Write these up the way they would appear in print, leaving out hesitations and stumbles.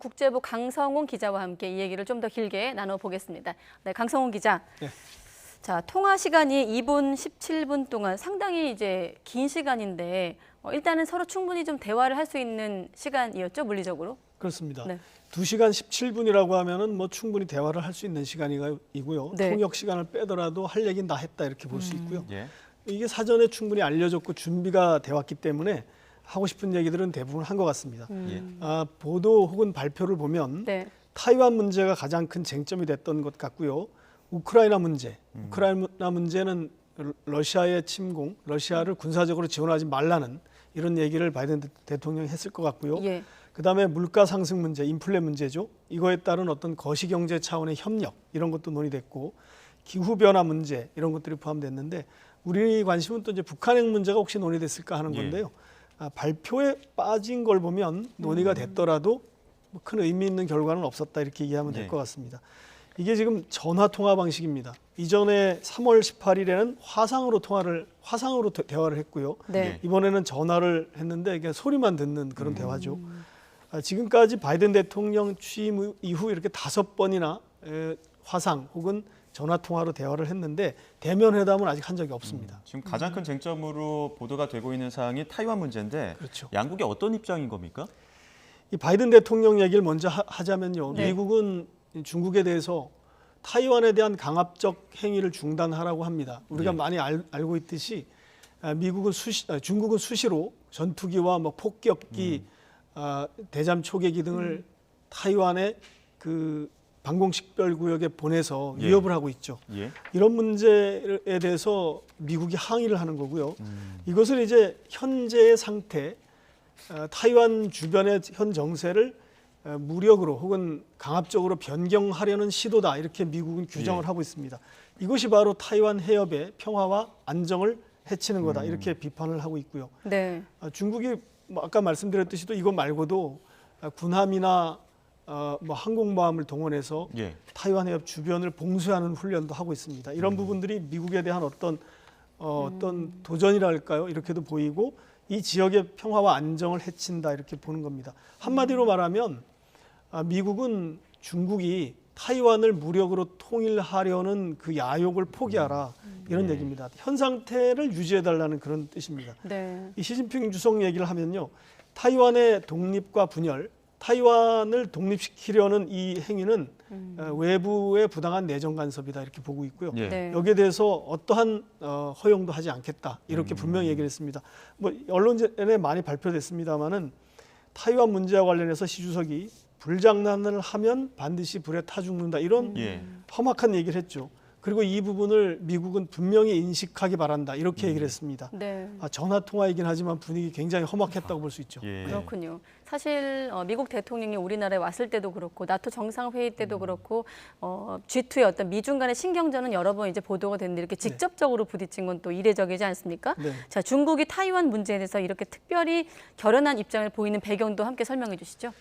국제부 강성훈 기자와 함께 이 얘기를 좀 더 길게 나눠보겠습니다. 네, 강성훈 기자. 네. 자, 통화 시간이 2분 17분 동안 상당히 이제 긴 시간인데 일단은 서로 충분히 좀 대화를 할 수 있는 시간이었죠, 물리적으로? 그렇습니다. 네. 2시간 17분이라고 하면은 뭐 충분히 대화를 할 수 있는 시간이고요. 네. 통역 시간을 빼더라도 할 얘기는 다 했다 이렇게 볼 수 있고요. 예. 이게 사전에 충분히 알려졌고 준비가 돼 왔기 때문에 하고 싶은 얘기들은 대부분 한 것 같습니다. 예. 보도 혹은 발표를 보면 네. 타이완 문제가 가장 큰 쟁점이 됐던 것 같고요. 우크라이나 문제는 러시아의 침공, 러시아를 군사적으로 지원하지 말라는 이런 얘기를 바이든 대통령이 했을 것 같고요. 예. 그다음에 물가 상승 문제, 인플레 문제죠. 이거에 따른 어떤 거시경제 차원의 협력 이런 것도 논의됐고 기후 변화 문제 이런 것들이 포함됐는데 우리 관심은 또 이제 북한핵 문제가 혹시 논의됐을까 하는 건데요. 발표에 빠진 걸 보면 논의가 됐더라도 뭐 큰 의미 있는 결과는 없었다 이렇게 이해하면 될 것 같습니다. 이게 지금 전화 통화 방식입니다. 이전에 3월 18일에는 화상으로 대화를 했고요. 네. 이번에는 전화를 했는데 이게 소리만 듣는 그런 대화죠. 지금까지 바이든 대통령 취임 이후 이렇게 5번이나 화상 혹은 전화 통화로 대화를 했는데 대면 회담은 아직 한 적이 없습니다. 지금 가장 큰 쟁점으로 보도가 되고 있는 사항이 타이완 문제인데 그렇죠. 양국이 어떤 입장인 겁니까? 이 바이든 대통령 얘기를 먼저 하자면요. 네. 미국은 중국에 대해서 타이완에 대한 강압적 행위를 중단하라고 합니다. 우리가 예. 많이 알고 있듯이 중국은 수시로 전투기와 뭐 폭격기, 대잠 초계기 등을 타이완의 그 방공식별구역에 보내서 예. 위협을 하고 있죠. 예. 이런 문제에 대해서 미국이 항의를 하는 거고요. 이것을 이제 현재의 상태, 타이완 주변의 현 정세를 무력으로 혹은 강압적으로 변경하려는 시도다 이렇게 미국은 규정을 예. 하고 있습니다. 이것이 바로 타이완 해협의 평화와 안정을 해치는 거다 이렇게 비판을 하고 있고요. 네. 중국이 뭐 아까 말씀드렸듯이 또 이것 말고도 군함이나 뭐 항공모함을 동원해서 예. 타이완 해협 주변을 봉쇄하는 훈련도 하고 있습니다. 이런 부분들이 미국에 대한 어떤 도전이랄까요? 이렇게도 보이고 이 지역의 평화와 안정을 해친다 이렇게 보는 겁니다. 한마디로 말하면 미국은 중국이 타이완을 무력으로 통일하려는 그 야욕을 포기하라 이런 얘기입니다. 현 상태를 유지해달라는 그런 뜻입니다. 네. 이 시진핑 주석 얘기를 하면요. 타이완의 독립과 분열, 타이완을 독립시키려는 이 행위는 외부의 부당한 내정 간섭이다 이렇게 보고 있고요. 예. 네. 여기에 대해서 어떠한 허용도 하지 않겠다 이렇게 분명히 얘기를 했습니다. 뭐 언론에 많이 발표됐습니다마는 타이완 문제와 관련해서 시 주석이 불장난을 하면 반드시 불에 타 죽는다 이런 예. 험악한 얘기를 했죠. 그리고 이 부분을 미국은 분명히 인식하기 바란다 이렇게 얘기를 했습니다. 네. 전화 통화이긴 하지만 분위기 굉장히 험악했다고 볼 수 있죠. 예. 그렇군요. 사실 미국 대통령이 우리나라에 왔을 때도 그렇고 나토 정상회의 때도 그렇고 G2의 어떤 미중 간의 신경전은 여러 번 이제 보도가 됐는데 이렇게 직접적으로 부딪힌 건 또 이례적이지 않습니까? 네. 자, 중국이 타이완 문제에 대해서 이렇게 특별히 결연한 입장을 보이는 배경도 함께 설명해 주시죠.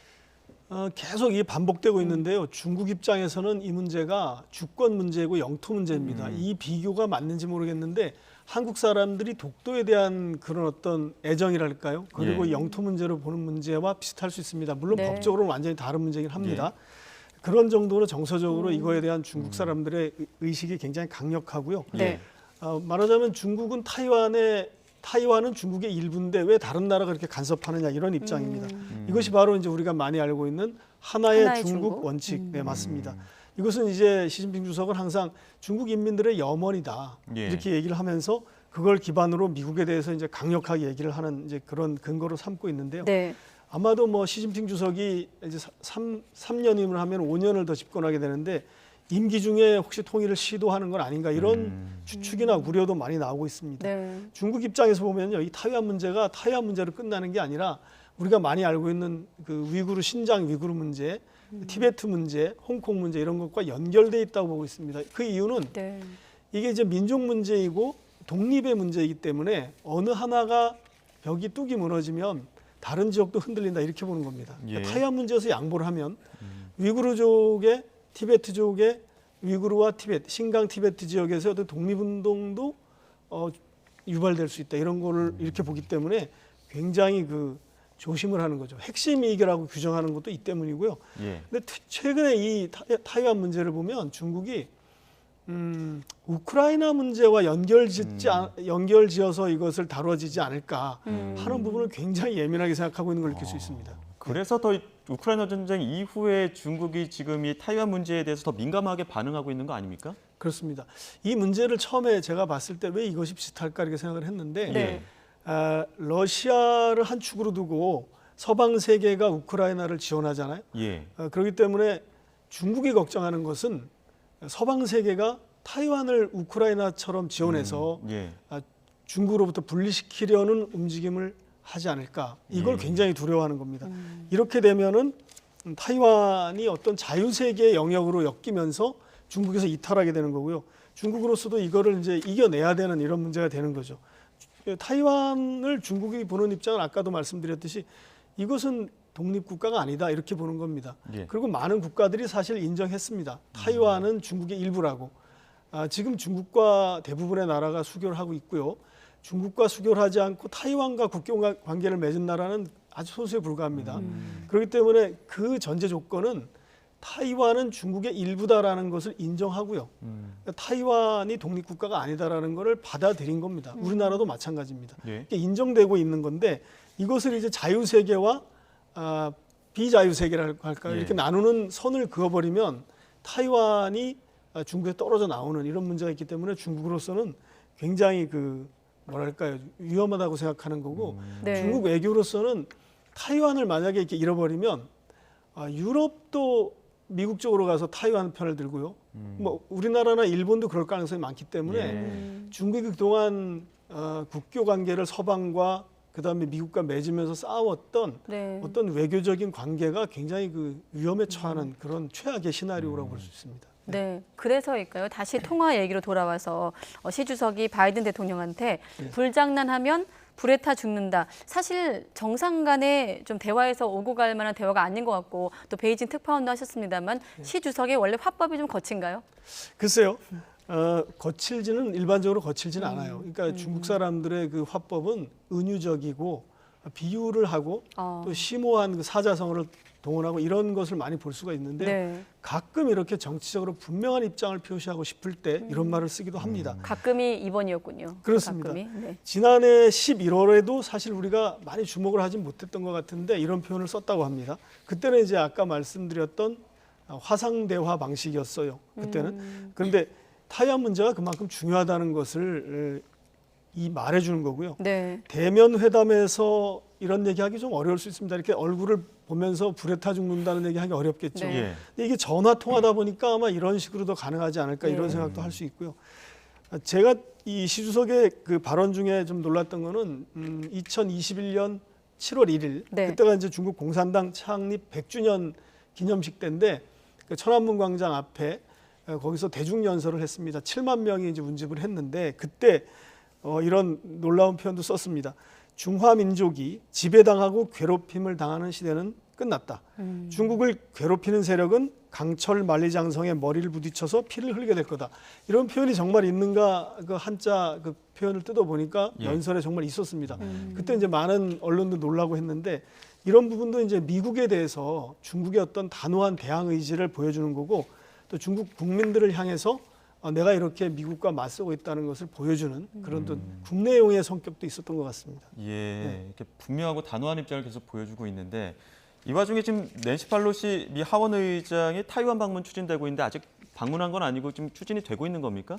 계속 이게 반복되고 있는데요. 중국 입장에서는 이 문제가 주권 문제고 영토 문제입니다. 이 비교가 맞는지 모르겠는데 한국 사람들이 독도에 대한 그런 어떤 애정이랄까요? 그리고 예. 영토 문제로 보는 문제와 비슷할 수 있습니다. 물론 네. 법적으로는 완전히 다른 문제긴 합니다. 그런 정도로 정서적으로 이거에 대한 중국 사람들의 의식이 굉장히 강력하고요. 네. 말하자면 중국은 타이완은 중국의 일부인데 왜 다른 나라가 그렇게 간섭하느냐 이런 입장입니다. 이것이 바로 이제 우리가 많이 알고 있는 하나의 중국 원칙, 네 맞습니다. 이것은 이제 시진핑 주석은 항상 중국 인민들의 염원이다 예. 이렇게 얘기를 하면서 그걸 기반으로 미국에 대해서 이제 강력하게 얘기를 하는 이제 그런 근거로 삼고 있는데요. 네. 아마도 뭐 시진핑 주석이 이제 3년임을 하면 5년을 더 집권하게 되는데 임기 중에 혹시 통일을 시도하는 건 아닌가 이런 추측이나 우려도 많이 나오고 있습니다. 네. 중국 입장에서 보면요, 이 타이완 문제가 타이완 문제로 끝나는 게 아니라 우리가 많이 알고 있는 그 신장 위구르 문제, 티베트 문제, 홍콩 문제 이런 것과 연결돼 있다고 보고 있습니다. 그 이유는 네. 이게 이제 민족 문제이고 독립의 문제이기 때문에 어느 하나가 벽이 뚝이 무너지면 다른 지역도 흔들린다 이렇게 보는 겁니다. 그러니까 예. 타이완 문제에서 양보를 하면 위구르족의 티베트족의 위구르와 신강 티베트 지역에서 어떤 독립운동도 유발될 수 있다 이런 거를 이렇게 보기 때문에 굉장히 그 조심을 하는 거죠. 핵심 이익이라고 규정하는 것도 이 때문이고요. 예. 근데 최근에 이 타이완 문제를 보면 중국이 우크라이나 문제와 연결지어서 이것을 다뤄지지 않을까 하는 부분을 굉장히 예민하게 생각하고 있는 걸 느낄 수 있습니다. 그래서 더 우크라이나 전쟁 이후에 중국이 지금 이 타이완 문제에 대해서 더 민감하게 반응하고 있는 거 아닙니까? 그렇습니다. 이 문제를 처음에 제가 봤을 때 왜 이것이 비슷할까 이렇게 생각을 했는데 네. 러시아를 한 축으로 두고 서방 세계가 우크라이나를 지원하잖아요. 예. 그렇기 때문에 중국이 걱정하는 것은 서방 세계가 타이완을 우크라이나처럼 지원해서 예. 중국으로부터 분리시키려는 움직임을 하지 않을까. 이걸 예. 굉장히 두려워하는 겁니다. 이렇게 되면은 타이완이 어떤 자유세계의 영역으로 엮이면서 중국에서 이탈하게 되는 거고요. 중국으로서도 이거를 이제 이겨내야 되는 이런 문제가 되는 거죠. 타이완을 중국이 보는 입장은 아까도 말씀드렸듯이 이것은 독립국가가 아니다 이렇게 보는 겁니다. 예. 그리고 많은 국가들이 사실 인정했습니다. 타이완은 중국의 일부라고. 지금 중국과 대부분의 나라가 수교를 하고 있고요. 중국과 수교를 하지 않고 타이완과 국경 관계를 맺은 나라는 아주 소수에 불과합니다. 그렇기 때문에 그 전제 조건은 타이완은 중국의 일부다라는 것을 인정하고요. 타이완이 독립국가가 아니다라는 것을 받아들인 겁니다. 우리나라도 마찬가지입니다. 예. 이게 인정되고 있는 건데 이것을 이제 자유세계와 비자유세계라고 할까요? 예. 이렇게 나누는 선을 그어버리면 타이완이 중국에 떨어져 나오는 이런 문제가 있기 때문에 중국으로서는 굉장히 뭐랄까요? 위험하다고 생각하는 거고 네. 중국 외교로서는 타이완을 만약에 이렇게 잃어버리면 유럽도 미국 쪽으로 가서 타이완 편을 들고요. 뭐 우리나라나 일본도 그럴 가능성이 많기 때문에 예. 중국이 그동안 국교 관계를 서방과 그다음에 미국과 맺으면서 싸웠던 네. 어떤 외교적인 관계가 굉장히 위험에 처하는 그런 최악의 시나리오라고 볼 수 있습니다. 네, 그래서일까요? 다시 통화 얘기로 돌아와서 시 주석이 바이든 대통령한테 불장난하면 불에 타 죽는다. 사실 정상 간에 좀 대화에서 오고 갈 만한 대화가 아닌 것 같고 또 베이징 특파원도 하셨습니다만 시 주석의 원래 화법이 좀 거친가요? 글쎄요. 일반적으로 거칠지는 않아요. 그러니까 중국 사람들의 그 화법은 은유적이고 비유를 하고 또 심오한 그 사자성어를 동원하고 이런 것을 많이 볼 수가 있는데 네. 가끔 이렇게 정치적으로 분명한 입장을 표시하고 싶을 때 이런 말을 쓰기도 합니다. 가끔이 이번이었군요. 그렇습니다. 가끔이. 네. 지난해 11월에도 사실 우리가 많이 주목을 하지 못했던 것 같은데 이런 표현을 썼다고 합니다. 그때는 이제 아까 말씀드렸던 화상대화 방식이었어요. 그때는. 그런데 타이완 문제가 그만큼 중요하다는 것을 말해주는 거고요. 네. 대면 회담에서 이런 얘기하기 좀 어려울 수 있습니다. 이렇게 얼굴을 보면서 불에 타 죽는다는 얘기하기 어렵겠죠. 네. 예. 근데 이게 전화 통화다 보니까 아마 이런 식으로도 가능하지 않을까 이런 네. 생각도 할 수 있고요. 제가 이 시 주석의 그 발언 중에 좀 놀랐던 거는 2021년 7월 1일 네. 그때가 이제 중국 공산당 창립 100주년 기념식 때인데 그 천안문 광장 앞에 거기서 대중 연설을 했습니다. 7만 명이 이제 운집을 했는데 그때 이런 놀라운 표현도 썼습니다. 중화 민족이 지배당하고 괴롭힘을 당하는 시대는 끝났다. 중국을 괴롭히는 세력은 강철 만리장성에 머리를 부딪혀서 피를 흘리게 될 거다. 이런 표현이 정말 있는가 그 한자 그 표현을 뜯어 보니까 예. 연설에 정말 있었습니다. 그때 이제 많은 언론도 놀라고 했는데 이런 부분도 이제 미국에 대해서 중국의 어떤 단호한 대항 의지를 보여주는 거고 또 중국 국민들을 향해서 내가 이렇게 미국과 맞서고 있다는 것을 보여주는 그런 또 국내용의 성격도 있었던 것 같습니다. 예, 이렇게 분명하고 단호한 입장을 계속 보여주고 있는데 이 와중에 지금 낸시 팔로시 미 하원 의장이 타이완 방문 추진되고 있는데 아직 방문한 건 아니고 지금 추진이 되고 있는 겁니까?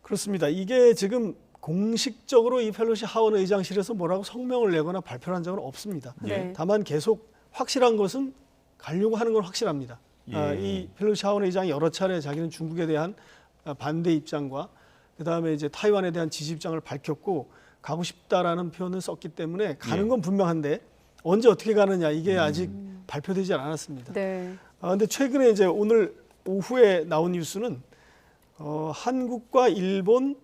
그렇습니다. 이게 지금 공식적으로 이 펠로시 하원 의장실에서 뭐라고 성명을 내거나 발표를 한 적은 없습니다. 네. 다만 계속 확실한 것은 가려고 하는 건 확실합니다. 예. 이 펠로시 하원 의장이 여러 차례 자기는 중국에 대한 반대 입장과 그다음에 이제 타이완에 대한 지지 입장을 밝혔고 가고 싶다라는 표현을 썼기 때문에 가는 건 분명한데 언제 어떻게 가느냐 이게 아직 발표되지 않았습니다. 네. 근데 최근에 이제 오늘 오후에 나온 뉴스는 한국과 일본,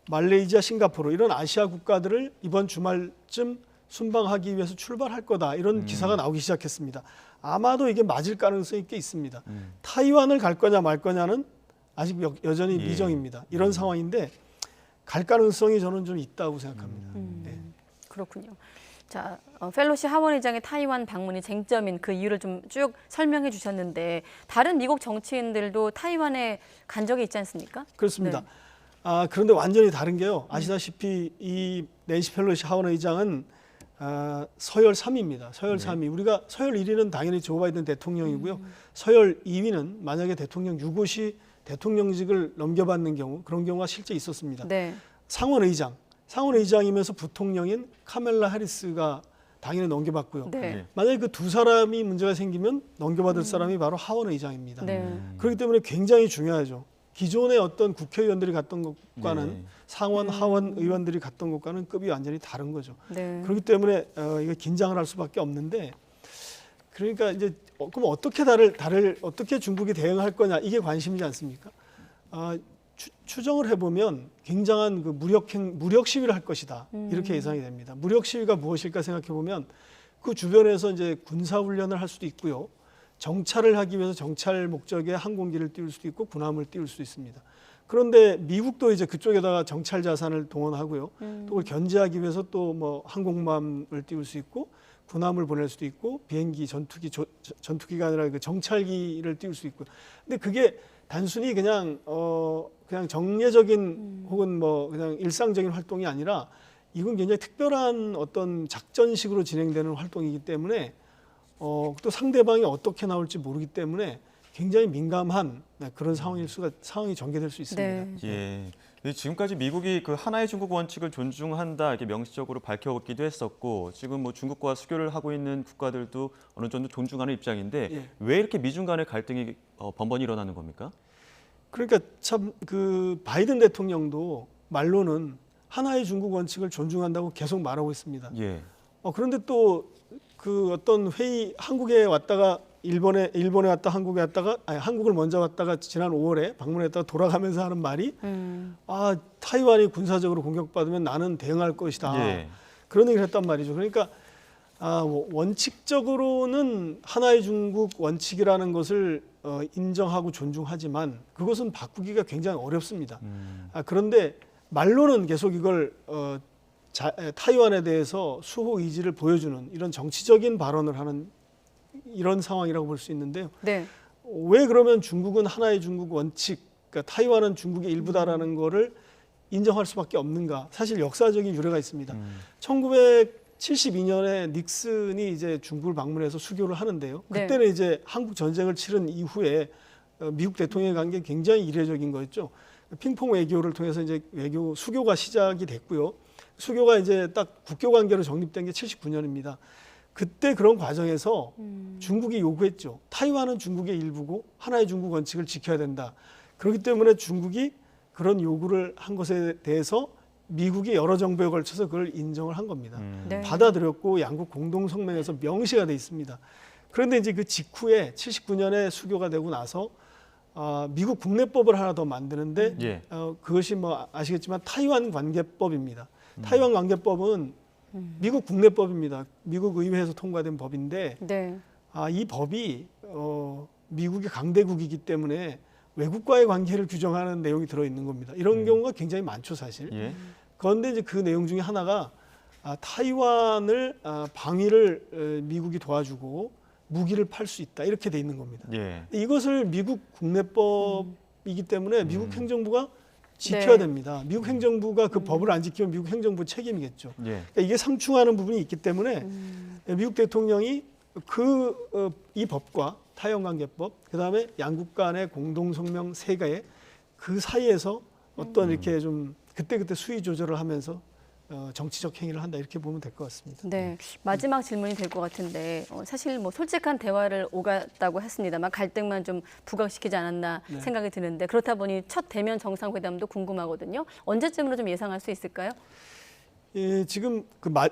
말레이시아, 싱가포르 이런 아시아 국가들을 이번 주말쯤 순방하기 위해서 출발할 거다 이런 기사가 나오기 시작했습니다. 아마도 이게 맞을 가능성이 꽤 있습니다. 타이완을 갈 거냐 말 거냐는 아직 여전히 예. 미정입니다. 이런 상황인데 갈 가능성이 저는 좀 있다고 생각합니다. 네. 그렇군요. 자, 펠로시 하원 의장의 타이완 방문이 쟁점인 그 이유를 좀 쭉 설명해 주셨는데 다른 미국 정치인들도 타이완에 간 적이 있지 않습니까? 그렇습니다. 네. 그런데 완전히 다른 게요. 아시다시피 이 낸시 펠로시 하원 의장은 서열 3위입니다. 서열 3위. 우리가 서열 1위는 당연히 조 바이든 대통령이고요. 서열 2위는 만약에 대통령 유고시 대통령직을 넘겨받는 경우, 그런 경우가 실제 있었습니다. 네. 상원 의장이면서 부통령인 카멜라 해리스가 당연히 넘겨받고요. 네. 만약에 그 두 사람이 문제가 생기면 넘겨받을 사람이 바로 하원 의장입니다. 네. 그렇기 때문에 굉장히 중요하죠. 기존의 어떤 국회의원들이 갔던 것과는 네. 상원, 하원 의원들이 갔던 것과는 급이 완전히 다른 거죠. 네. 그렇기 때문에 이거 긴장을 할 수밖에 없는데, 그러니까 이제 그럼 어떻게 어떻게 중국이 대응할 거냐, 이게 관심이지 않습니까? 추정을 해보면 굉장한 그 무력 시위를 할 것이다, 이렇게 예상이 됩니다. 무력 시위가 무엇일까 생각해 보면 그 주변에서 이제 군사 훈련을 할 수도 있고요, 정찰을 하기 위해서 정찰 목적의 항공기를 띄울 수도 있고 군함을 띄울 수도 있습니다. 그런데 미국도 이제 그쪽에다가 정찰 자산을 동원하고요, 또 그걸 견제하기 위해서 또 뭐 항공모함을 띄울 수 있고 군함을 보낼 수도 있고 비행기, 전투기가 아니라 그 정찰기를 띄울 수 있고. 근데 그게 단순히 그냥 정례적인 혹은 뭐 그냥 일상적인 활동이 아니라 이건 굉장히 특별한 어떤 작전식으로 진행되는 활동이기 때문에 또 상대방이 어떻게 나올지 모르기 때문에 굉장히 민감한 그런 상황이 전개될 수 있습니다. 네. 예. 근데 지금까지 미국이 그 하나의 중국 원칙을 존중한다 이렇게 명시적으로 밝혀오기도 했었고, 지금 뭐 중국과 수교를 하고 있는 국가들도 어느 정도 존중하는 입장인데 예. 왜 이렇게 미중 간의 갈등이 번번이 일어나는 겁니까? 그러니까 참 그 바이든 대통령도 말로는 하나의 중국 원칙을 존중한다고 계속 말하고 있습니다. 예. 그런데 또 그 어떤 회의, 한국에 왔다가 일본에 왔다 한국에 왔다가 한국을 먼저 왔다가 지난 5월에 방문했다가 돌아가면서 하는 말이 타이완이 군사적으로 공격받으면 나는 대응할 것이다. 예. 그런 얘기를 했단 말이죠. 그러니까 원칙적으로는 하나의 중국 원칙이라는 것을 인정하고 존중하지만 그것은 바꾸기가 굉장히 어렵습니다. 그런데 말로는 계속 이걸 타이완에 대해서 수호 의지를 보여주는 이런 정치적인 발언을 하는 이런 상황이라고 볼 수 있는데요. 네. 왜 그러면 중국은 하나의 중국 원칙, 그러니까 타이완은 중국의 일부다라는 거를 인정할 수밖에 없는가? 사실 역사적인 유래가 있습니다. 1972년에 닉슨이 이제 중국을 방문해서 수교를 하는데요. 네. 그때는 이제 한국 전쟁을 치른 이후에 미국 대통령이 간 게 굉장히 이례적인 거였죠. 핑퐁 외교를 통해서 이제 수교가 시작이 됐고요. 수교가 이제 딱 국교 관계로 정립된 게 79년입니다. 그때 그런 과정에서 중국이 요구했죠. 타이완은 중국의 일부고 하나의 중국 원칙을 지켜야 된다. 그렇기 때문에 중국이 그런 요구를 한 것에 대해서 미국이 여러 정부에 걸쳐서 그걸 인정을 한 겁니다. 네. 받아들였고 양국 공동 성명에서 명시가 돼 있습니다. 그런데 이제 그 직후에 79년에 수교가 되고 나서 미국 국내법을 하나 더 만드는데 예. 그것이 뭐 아시겠지만 타이완 관계법입니다. 타이완 관계법은 미국 국내법입니다. 미국 의회에서 통과된 법인데 네. 이 법이 미국의 강대국이기 때문에 외국과의 관계를 규정하는 내용이 들어있는 겁니다. 이런 경우가 굉장히 많죠, 사실. 예. 그런데 이제 그 내용 중에 하나가 타이완을 방위를 미국이 도와주고 무기를 팔 수 있다, 이렇게 돼 있는 겁니다. 예. 이것을 미국 국내법이기 때문에 미국 행정부가 지켜야 네. 됩니다. 미국 행정부가 그 법을 안 지키면 미국 행정부 책임이겠죠. 예. 그러니까 이게 상충하는 부분이 있기 때문에 미국 대통령이 이 법과 타이완관계법, 그다음에 양국 간의 공동성명 3가의 그 사이에서 어떤 이렇게 좀 그때그때 수위 조절을 하면서 정치적 행위를 한다, 이렇게 보면 될 것 같습니다. 네, 마지막 질문이 될 것 같은데 사실 뭐 솔직한 대화를 오갔다고 했습니다만 갈등만 좀 부각시키지 않았나 네. 생각이 드는데, 그렇다 보니 첫 대면 정상회담도 궁금하거든요. 언제쯤으로 좀 예상할 수 있을까요? 예, 지금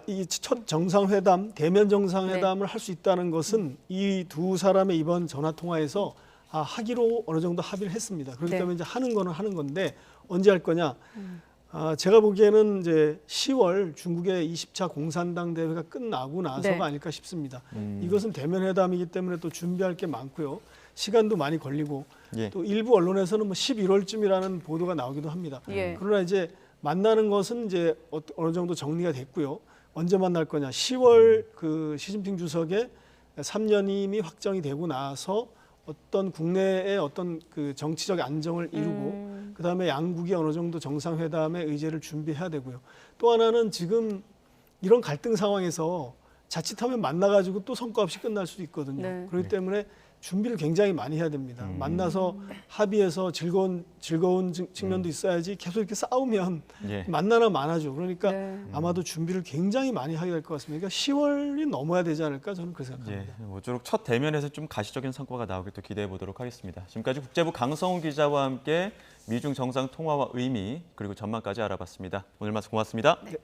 이 첫 정상회담, 대면 정상회담을 할 수 있다는 것은 이 두 사람의 이번 전화 통화에서 하기로 어느 정도 합의를 했습니다. 그렇기 네. 때문에 이제 하는 거는 하는 건데 언제 할 거냐? 제가 보기에는 이제 10월 중국의 20차 공산당 대회가 끝나고 나서가 네. 아닐까 싶습니다. 이것은 대면 회담이기 때문에 또 준비할 게 많고요. 시간도 많이 걸리고 예. 또 일부 언론에서는 뭐 11월쯤이라는 보도가 나오기도 합니다. 예. 그러나 이제 만나는 것은 이제 어느 정도 정리가 됐고요. 언제 만날 거냐? 10월 그 시진핑 주석의 3년임이 확정이 되고 나서 어떤 국내의 어떤 그 정치적 안정을 이루고 그다음에 양국이 어느 정도 정상회담의 의제를 준비해야 되고요. 또 하나는 지금 이런 갈등 상황에서 자칫하면 만나가지고 또 성과 없이 끝날 수도 있거든요. 네. 그렇기 때문에 준비를 굉장히 많이 해야 됩니다. 만나서 합의해서 즐거운 측면도 있어야지 계속 이렇게 싸우면 예. 만나나 많아져. 그러니까 네. 아마도 준비를 굉장히 많이 하게 될 것 같습니다. 그러니까 10월이 넘어야 되지 않을까 저는 그렇게 생각합니다. 예, 모쪼록 첫 대면에서 좀 가시적인 성과가 나오길 또 기대해 보도록 하겠습니다. 지금까지 국제부 강성훈 기자와 함께 미중 정상 통화와 의미 그리고 전망까지 알아봤습니다. 오늘 말씀 고맙습니다. 네.